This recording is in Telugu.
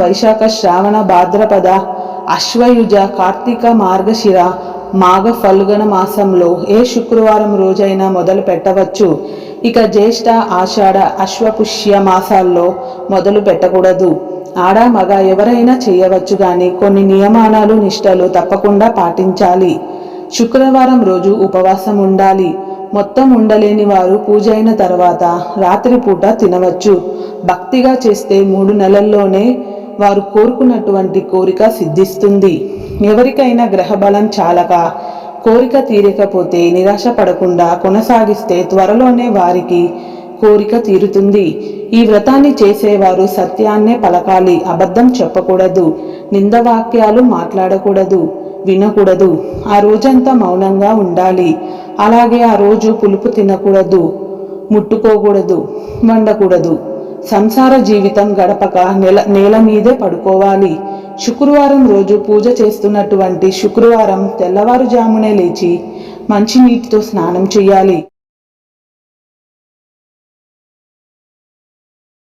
వైశాఖ శ్రావణ భాద్రపద అశ్వయుజ కార్తీక మార్గశిర మాఘ ఫల్గుణ మాసంలో ఏ శుక్రవారం రోజైనా మొదలు పెట్టవచ్చు. ఇక జ్యేష్ఠ ఆషాఢ అశ్వపుష్య మాసాల్లో మొదలు పెట్టకూడదు. ఆడ మగ ఎవరైనా చేయవచ్చు, కానీ కొన్ని నియమాలు నిష్టలు తప్పకుండా పాటించాలి. శుక్రవారం రోజు ఉపవాసం ఉండాలి. మొత్తం ఉండలేని వారు పూజ అయిన తర్వాత రాత్రిపూట తినవచ్చు. భక్తిగా చేస్తే 3 నెలల్లోనే వారు కోరుకున్నటువంటి కోరిక సిద్ధిస్తుంది. ఎవరికైనా గ్రహబలం చాలక కోరిక తీరకపోతే నిరాశ పడకుండా కొనసాగిస్తే త్వరలోనే వారికి కోరిక తీరుతుంది. ఈ వ్రతాన్ని చేసేవారు సత్యాన్నే పలకాలి, అబద్ధం చెప్పకూడదు, నిందవాక్యాలు మాట్లాడకూడదు, వినకూడదు. ఆ రోజంతా మౌనంగా ఉండాలి. అలాగే ఆ రోజు పులుపు తినకూడదు, ముట్టుకోకూడదు, వండకూడదు. సంసార జీవితం గడపక నేల మీదే పడుకోవాలి. శుక్రవారం రోజు పూజ చేస్తున్నటువంటి శుక్రవారం తెల్లవారుజామునే లేచి మంచినీటితో స్నానం చేయాలి.